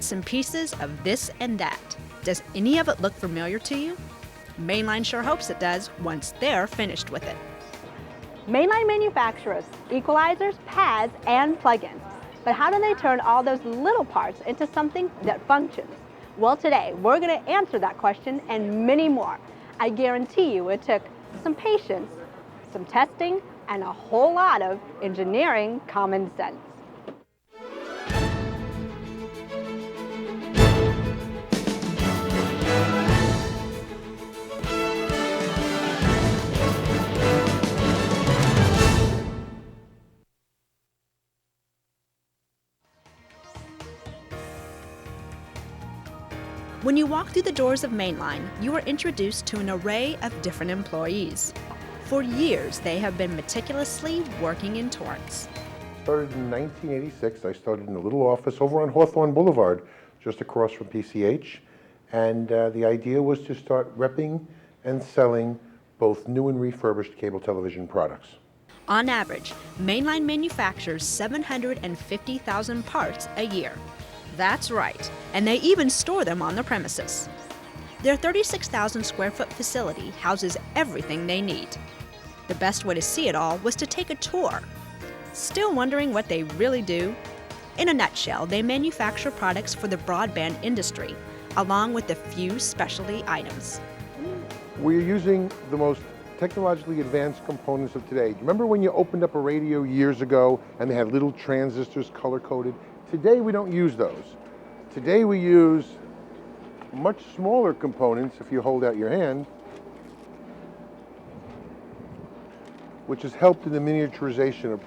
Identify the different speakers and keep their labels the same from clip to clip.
Speaker 1: bits and pieces of this and that. Does any of it look familiar to you? Mainline sure hopes it does once they're finished with it.
Speaker 2: Mainline manufacturers equalizers, pads, and plugins. But how do they turn all those little parts into something that functions? Well, today we're going to answer that question and many more. I guarantee you it took some patience, some testing, and a whole lot of engineering common sense.
Speaker 1: When you walk through the doors of Mainline, you are introduced to an array of different employees. For years, they have been meticulously working in torrents.
Speaker 3: Started in 1986. I started in a little office over on Hawthorne Boulevard, just across from PCH. And the idea was to start repping and selling both new and refurbished cable television products.
Speaker 1: On average, Mainline manufactures 750,000 parts a year. That's right, and they even store them on the premises. Their 36,000 square foot facility houses everything they need. The best way to see it all was to take a tour. Still wondering what they really do? In a nutshell, they manufacture products for the broadband industry, along with a few specialty items.
Speaker 3: We're using the most technologically advanced components of today. Remember when you opened up a radio years ago and they had little transistors color-coded? Today we don't use those. Today we use much smaller components, if you hold out your hand, which has helped in the miniaturization of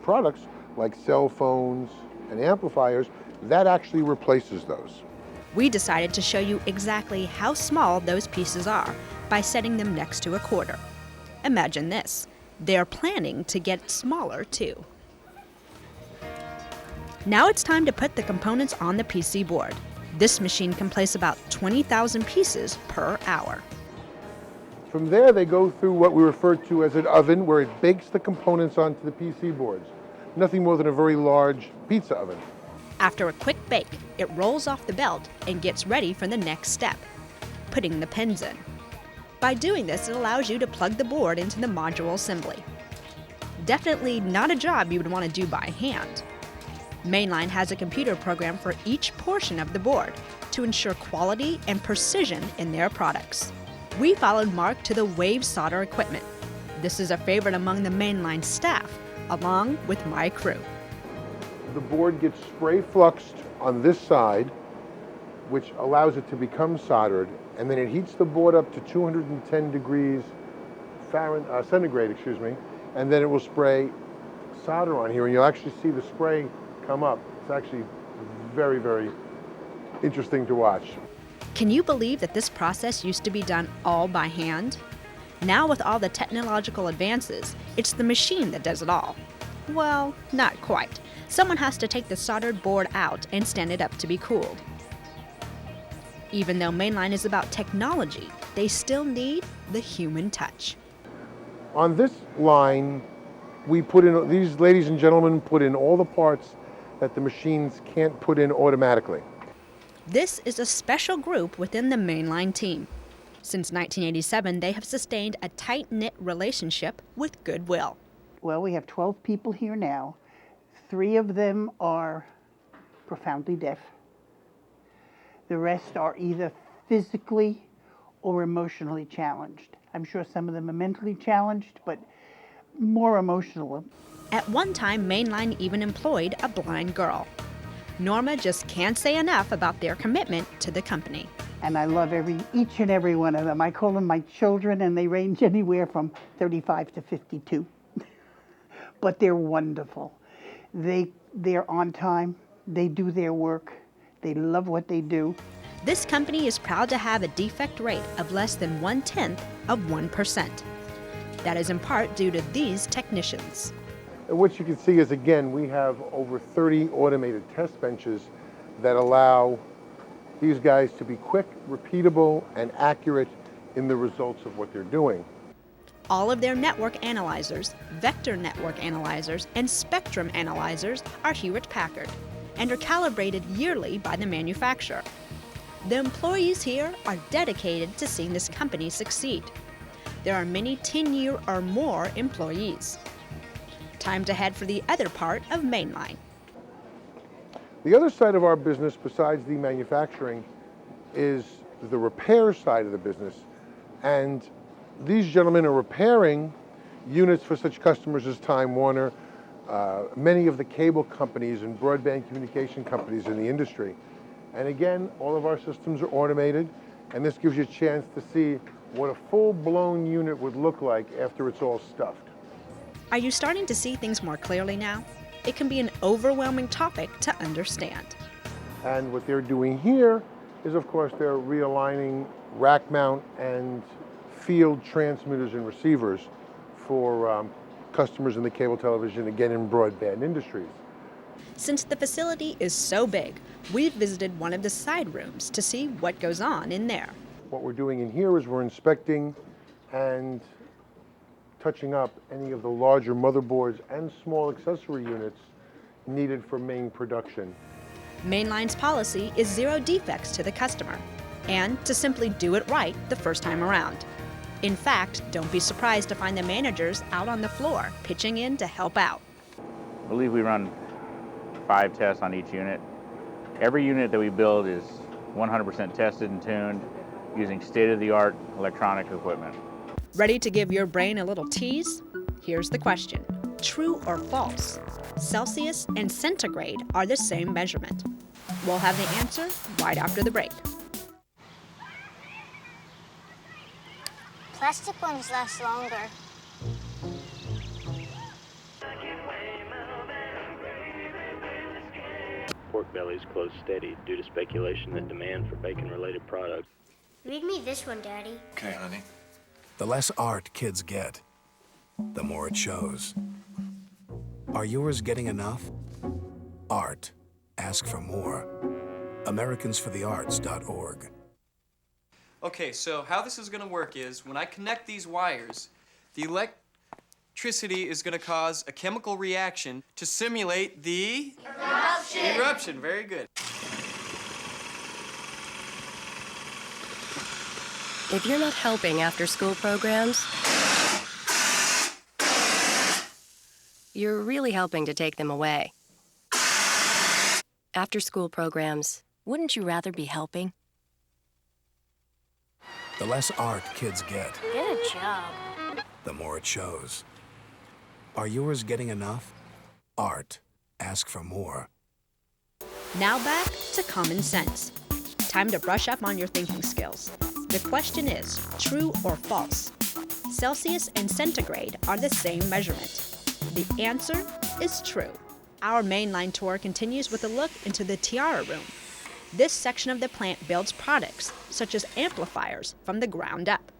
Speaker 3: products like cell phones and amplifiers. That actually replaces those.
Speaker 1: We decided to show you exactly how small those pieces are by setting them next to a quarter. Imagine this. They're planning to get smaller too. Now it's time to put the components on the PC board. This machine can place about 20,000 pieces per hour.
Speaker 3: From there, they go through what we refer to as an oven, where it bakes the components onto the PC boards. Nothing more than a very large pizza oven.
Speaker 1: After a quick bake, it rolls off the belt and gets ready for the next step, putting the pins in. By doing this, it allows you to plug the board into the module assembly. Definitely not a job you would want to do by hand. Mainline has a computer program for each portion of the board to ensure quality and precision in their products. We followed Mark to the wave solder equipment. This is a favorite among the Mainline staff, along with my crew.
Speaker 3: The board gets spray fluxed on this side, which allows it to become soldered, and then it heats the board up to 210 degrees centigrade, and then it will spray solder on here, and you'll actually see the spray come up. It's actually very, very interesting to watch.
Speaker 1: Can you believe that this process used to be done all by hand? Now with all the technological advances, it's the machine that does it all. Well, not quite. Someone has to take the soldered board out and stand it up to be cooled. Even though Mainline is about technology, they still need the human touch.
Speaker 3: On this line, we put in, these ladies and gentlemen put in all the parts that the machines can't put in automatically.
Speaker 1: This is a special group within the Mainline team. Since 1987, they have sustained a tight-knit relationship with goodwill.
Speaker 4: Well, we have 12 people here now. 3 of them are profoundly deaf. The rest are either physically or emotionally challenged. I'm sure some of them are mentally challenged, but more emotional.
Speaker 1: At one time, Mainline even employed a blind girl. Norma just can't say enough about their commitment to the company.
Speaker 4: And I love each and every one of them. I call them my children, and they range anywhere from 35 to 52. But they're wonderful. They're on time, they do their work, they love what they do.
Speaker 1: This company is proud to have a defect rate of less than 1/10 of 1%. That is in part due to these technicians.
Speaker 3: And what you can see is, again, we have over 30 automated test benches that allow these guys to be quick, repeatable, and accurate in the results of what they're doing.
Speaker 1: All of their network analyzers, vector network analyzers, and spectrum analyzers are Hewlett-Packard. and are calibrated yearly by the manufacturer. The employees here are dedicated to seeing this company succeed. There are many 10-year or more employees. Time to head for the other part of Mainline.
Speaker 3: The other side of our business, besides the manufacturing, is the repair side of the business. And these gentlemen are repairing units for such customers as Time Warner, many of the cable companies and broadband communication companies in the industry. And again, all of our systems are automated, and this gives you a chance to see what a full-blown unit would look like after it's all stuffed.
Speaker 1: Are you starting to see things more clearly now? It can be an overwhelming topic to understand.
Speaker 3: And what they're doing here is, of course, they're realigning rack mount and field transmitters and receivers for customers in the cable television, again in broadband industries.
Speaker 1: Since the facility is so big, we've visited one of the side rooms to see what goes on in there.
Speaker 3: What we're doing in here is we're inspecting and touching up any of the larger motherboards and small accessory units needed for main production.
Speaker 1: Mainline's policy is 0 defects to the customer, and to simply do it right the first time around. In fact, don't be surprised to find the managers out on the floor pitching in to help out.
Speaker 5: I believe we run 5 tests on each unit. Every unit that we build is 100% tested and tuned using state-of-the-art electronic equipment.
Speaker 1: Ready to give your brain a little tease? Here's the question. True or false? Celsius and centigrade are the same measurement. We'll have the answer right after the break.
Speaker 6: Plastic ones last longer.
Speaker 7: Pork bellies close steady due to speculation that demand for bacon-related products.
Speaker 6: Read me this one, Daddy.
Speaker 8: Okay, honey. The less art kids get, the more it shows. Are yours getting enough? Art. Ask for more. AmericansForTheArts.org.
Speaker 9: Okay, so how this is going to work is when I connect these wires, the electricity is going to cause a chemical reaction to simulate the eruption. Very good.
Speaker 10: If you're not helping after-school programs, you're really helping to take them away. After-school programs, wouldn't you rather be helping?
Speaker 8: The less art kids get,
Speaker 6: Get a job.
Speaker 8: the more it shows. Are yours getting enough? Art. Ask for more.
Speaker 1: Now back to common sense. Time to brush up on your thinking skills. The question is, true or false? Celsius and centigrade are the same measurement. The answer is true. Our Mainline tour continues with a look into the Tiara Room. This section of the plant builds products, such as amplifiers, from the ground up.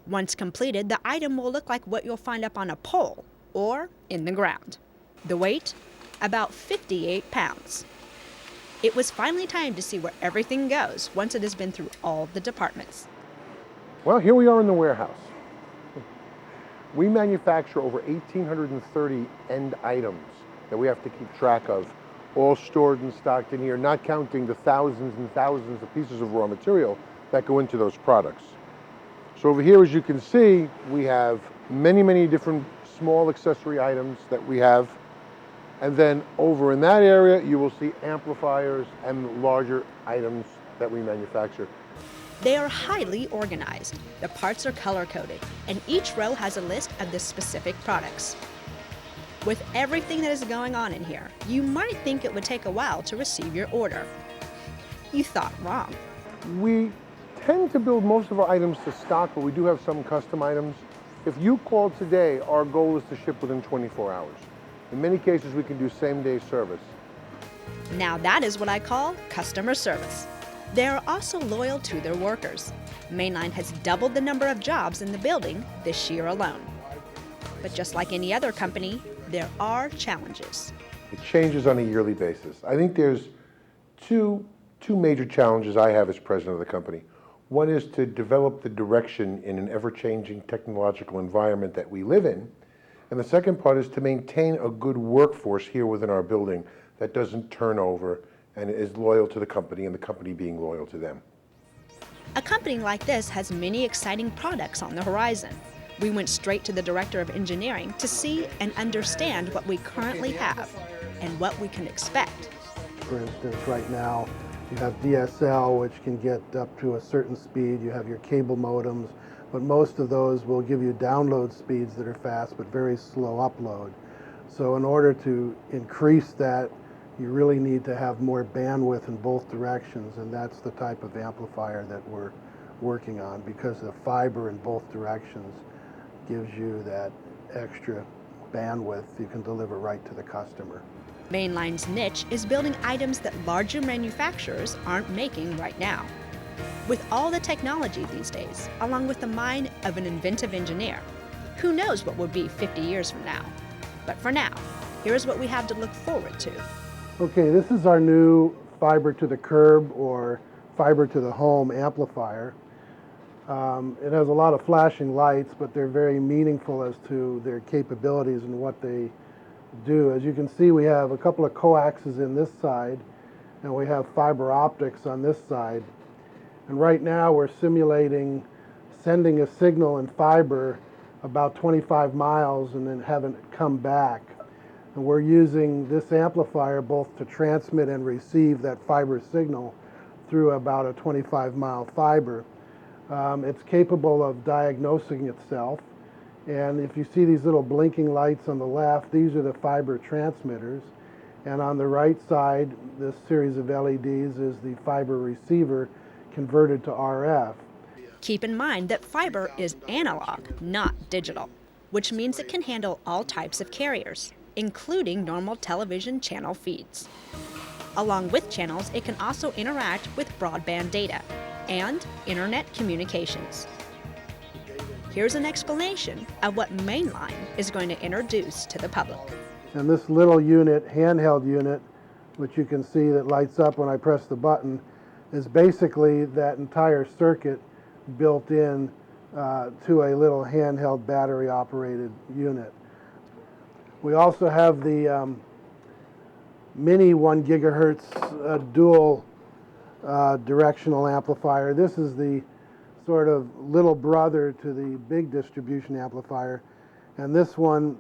Speaker 1: Once completed, the item will look like what you'll find up on a pole or in the ground. The weight? About 58 pounds. It was finally time to see where everything goes once it has been through all the departments.
Speaker 3: Well, here we are in the warehouse. We manufacture over 1,830 end items that we have to keep track of, all stored and stocked in here, not counting the thousands and thousands of pieces of raw material that go into those products. So over here, as you can see, we have many, many different small accessory items that we have. And then over in that area, you will see amplifiers and larger items that we manufacture.
Speaker 1: They are highly organized. The parts are color-coded, and each row has a list of the specific products. With everything that is going on in here, you might think it would take a while to receive your order. You thought wrong.
Speaker 3: We tend to build most of our items to stock, but we do have some custom items. If you call today, our goal is to ship within 24 hours. In many cases, we can do same-day service.
Speaker 1: Now that is what I call customer service. They are also loyal to their workers. Mainline has doubled the number of jobs in the building this year alone. But just like any other company, there are challenges.
Speaker 3: It changes on a yearly basis. I think there's two major challenges I have as president of the company. One is to develop the direction in an ever-changing technological environment that we live in. And the second part is to maintain a good workforce here within our building that doesn't turn over and is loyal to the company and the company being loyal to them.
Speaker 1: A company like this has many exciting products on the horizon. We went straight to the Director of Engineering to see and understand what we currently have and what we can expect.
Speaker 11: For instance, right now you have DSL, which can get up to a certain speed. You have your cable modems, but most of those will give you download speeds that are fast but very slow upload. So in order to increase that, you really need to have more bandwidth in both directions, and that's the type of amplifier that we're working on, because the fiber in both directions gives you that extra bandwidth you can deliver right to the customer.
Speaker 1: Mainline's niche is building items that larger manufacturers aren't making right now. With all the technology these days, along with the mind of an inventive engineer, who knows what will be 50 years from now? But for now, here's what we have to look forward to.
Speaker 11: Okay, this is our new fiber to the curb or fiber to the home amplifier. It has a lot of flashing lights, but they're very meaningful as to their capabilities and what they do. As you can see, we have a couple of coaxes in this side, and we have fiber optics on this side. And right now we're simulating sending a signal in fiber about 25 miles and then having it come back. And we're using this amplifier both to transmit and receive that fiber signal through about a 25-mile fiber. It's capable of diagnosing itself. And if you see these little blinking lights on the left, these are the fiber transmitters. And on the right side, this series of LEDs is the fiber receiver converted to RF.
Speaker 1: Keep in mind that fiber is analog, not digital, which means it can handle all types of carriers, including normal television channel feeds. Along with channels, it can also interact with broadband data and internet communications. Here's an explanation of what Mainline is going to introduce to the public.
Speaker 11: And this little unit, handheld unit, which you can see that lights up when I press the button, is basically that entire circuit built in to a little handheld battery operated unit. We also have the mini 1 gigahertz dual directional amplifier. This is the sort of little brother to the big distribution amplifier, and this one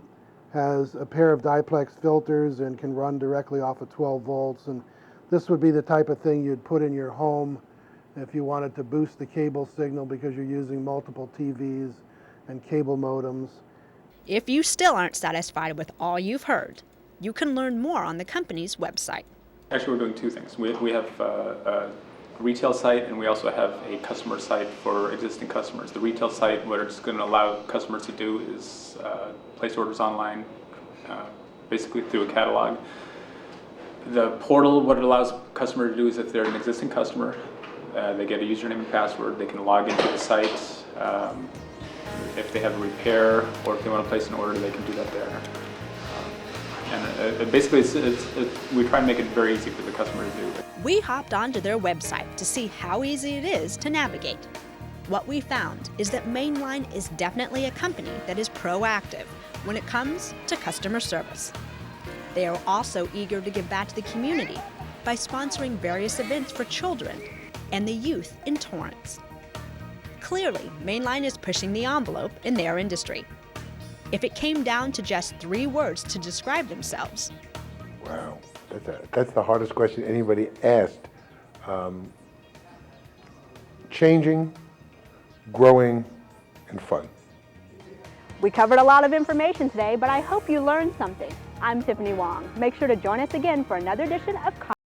Speaker 11: has a pair of diplex filters and can run directly off of 12 volts, and this would be the type of thing you'd put in your home if you wanted to boost the cable signal because you're using multiple TVs and cable modems.
Speaker 1: If you still aren't satisfied with all you've heard, you can learn more on the company's website.
Speaker 12: Actually, we're doing two things. We have a retail site, and we also have a customer site for existing customers. The retail site, what it's going to allow customers to do is place orders online, basically through a catalog. The portal, what it allows customers to do is if they're an existing customer, they get a username and password, they can log into the site. If they have a repair or if they want to place an order, they can do that there. And basically, we try and make it very easy for the customer to do.
Speaker 1: We hopped onto their website to see how easy it is to navigate. What we found is that Mainline is definitely a company that is proactive when it comes to customer service. They are also eager to give back to the community by sponsoring various events for children and the youth in Torrance. Clearly, Mainline is pushing the envelope in their industry. If it came down to just 3 words to describe themselves.
Speaker 3: Wow, that's the hardest question anybody asked. Changing, growing, and fun.
Speaker 2: We covered a lot of information today, but I hope you learned something. I'm Tiffany Wong. Make sure to join us again for another edition of